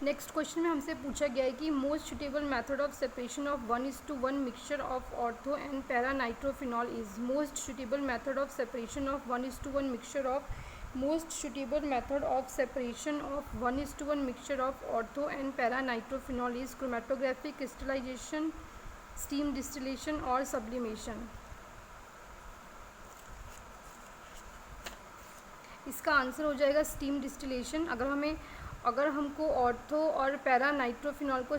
Next question में हमसे पूछा गया है कि most suitable method of separation of 1:1 mixture of ortho and para nitrophenol is. Most suitable method of separation of 1:1 mixture of most suitable method of separation of 1:1 mixture of ortho and para nitrophenol is chromatography, crystallization, steam distillation और sublimation. इसका answer हो जाएगा steam distillation. अगर हमको ortho और para nitrophenol को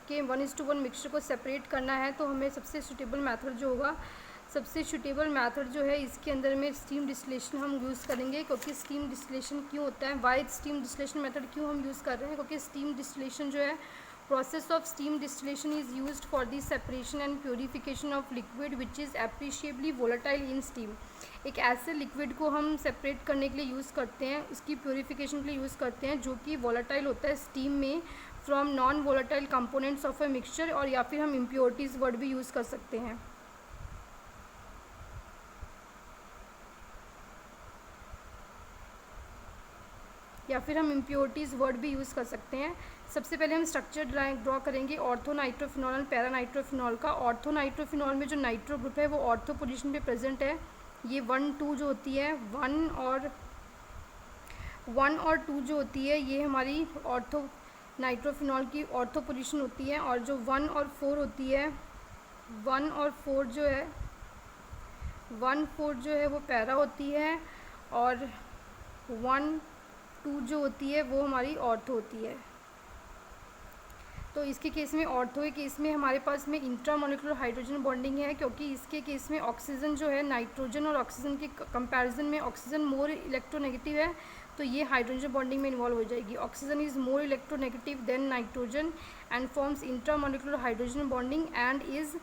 के 1:1 mixture को सेपरेट करना है तो हमें सबसे सूटेबल मेथड जो होगा, सबसे सूटेबल मेथड जो है इसके अंदर में स्टीम डिस्टिलेशन हम यूज़ करेंगे। क्योंकि स्टीम डिस्टिलेशन क्यों होता है, वाई स्टीम डिस्टिलेशन मेथड क्यों हम यूज़ कर रहे हैं, क्योंकि स्टीम डिस्टिलेशन जो है, process of steam distillation is used for the separation and purification of liquid which is appreciably volatile in steam। एक ऐसे लिक्विड को हम सेपरेट करने के लिए यूज़ करते हैं, उसकी प्योरीफिकेशन के लिए यूज़ करते हैं जो कि वोलाटाइल होता है स्टीम में from non volatile components of a mixture, और या फिर हम इम्प्योरिटीज़ वर्ड भी यूज़ कर सकते हैं। वर्ड भी यूज़ कर सकते हैं। सबसे पहले हम स्ट्रक्चर ड्रॉ करेंगे ऑर्थो नाइट्रोफिनॉल और पैरा नाइट्रोफिनॉल का। ऑर्थो नाइट्रोफिनॉल में जो नाइट्रो ग्रुप है वो ऑर्थो पोजीशन पे प्रेजेंट है। ये 1-2 जो होती है, 1 और 2 जो होती है ये हमारी ऑर्थो नाइट्रोफिनॉल की ऑर्थो पोजीशन होती है, और जो 1 और 4 होती है, 1 और 4 जो है 1-4 जो है वो पैरा होती है, और 1-2 जो होती है वो हमारी ऑर्थो होती है। तो इसके केस में, ऑर्थो के केस में हमारे पास में इंट्रामोलिकुलर हाइड्रोजन बॉन्डिंग है, क्योंकि इसके केस में ऑक्सीजन जो है नाइट्रोजन और ऑक्सीजन के कंपैरिजन में ऑक्सीजन मोर इलेक्ट्रोनेगेटिव है, तो ये हाइड्रोजन बॉन्डिंग में इन्वॉल्व हो जाएगी। Oxygen is more electronegative than nitrogen and forms intramolecular hydrogen bonding and is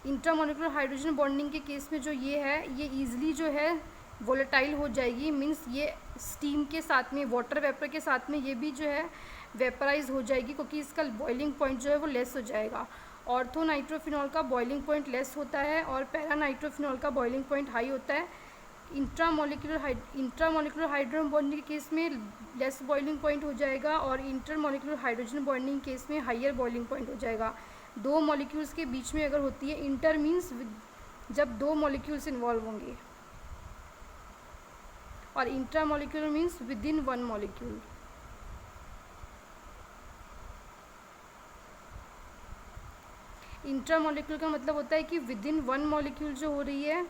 intramolecular hydrogen bonding के केस में जो ये है, ये ईजिली जो है वोलेटाइल हो जाएगी। मीन्स ये स्टीम के साथ में, वाटर वेपर के साथ में ये भी जो है वेपराइज हो जाएगी, क्योंकि इसका बॉइलिंग पॉइंट जो है वो लेस हो जाएगा। ऑर्थो नाइट्रोफिनॉल का बॉइलिंग पॉइंट लेस होता है और पैरा नाइट्रोफिनॉल का बॉइलिंग पॉइंट हाई होता है। इंट्रामोलिकुलर हाइड्रोजन बॉन्डिंग के केस में लेस बॉइलिंग पॉइंट हो जाएगा, और इंटरमोलिकुलर हाइड्रोजन बॉन्डिंग केस में हाइयर बॉइलिंग पॉइंट हो जाएगा। दो मॉलिक्यूल्स के बीच में अगर होती है, इंटर मीन्स जब दो मॉलिक्यूल्स इन्वॉल्व होंगे, और intramolecular means within one molecule. Intramolecule का मतलब होता है कि विद इन वन मॉलिक्यूल जो हो रही है,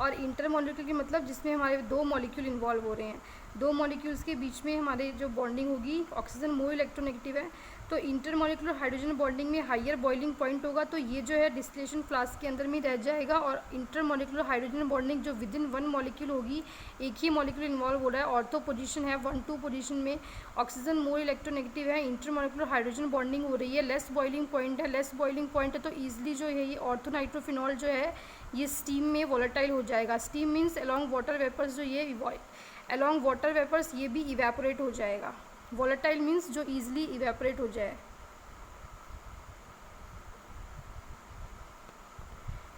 और इंटरमोलिक्यूल की मतलब जिसमें हमारे दो मॉलिक्यूल इन्वॉल्व हो रहे हैं। दो मॉलिक्यूल्स के बीच में हमारे जो बॉन्डिंग होगी, ऑक्सीजन मोर इलेक्ट्रोनेगेटिव है, तो इंटरमोलिकुलर हाइड्रोजन बॉन्डिंग में हाइयर बॉइलिंग पॉइंट होगा, तो ये जो है डिस्टिलेशन फ्लास्क के अंदर में रह जाएगा। और इंटरमोलिकुलर हाइड्रोजन बॉन्डिंग जो विद इन वन मॉलिक्यूल होगी, एक ही मॉलिक्यूल इन्वॉल्व हो रहा है, ऑर्थो पोजीशन है, 1-2 पोजीशन में ऑक्सीजन मोर इलेक्ट्रोनेगेटिव है, इंटरमोलिकुलर हाइड्रोजन बॉन्डिंग हो रही है, लेस बॉइलिंग पॉइंट है। लेस बॉइलिंग पॉइंट है तो ईजिली जो है ये ऑर्थो नाइट्रोफिनॉल जो है ये स्टीम में वोलेटाइल हो जाएगा। Steam means along water vapours, जो ये अलॉन्ग वाटर वेपर्स ये भी इवेपोरेट हो जाएगा। वोलेटाइल मीन्स जो ईजिली इवेपोरेट हो जाए।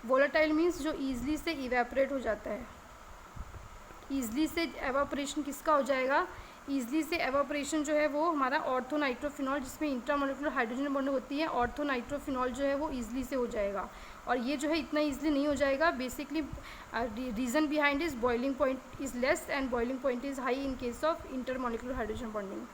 वोलेटाइल मीन्स जो ईजिली से इवेपोरेट हो जाता है। ईजिली से एवापोरेशन किसका हो जाएगा, ईजिली से एवापोरेशन जो है वो हमारा ऑर्थो नाइट्रोफिनॉल, जिसमें इंट्रामोलिकुलर हाइड्रोजन बॉन्ड होती है, ऑर्थो नाइट्रोफिनॉल जो है वो ईजिली से हो जाएगा। और ये जो है इतना ईजिली नहीं हो जाएगा। Basically reason behind is boiling point is less and boiling point is high in case of intermolecular hydrogen bonding.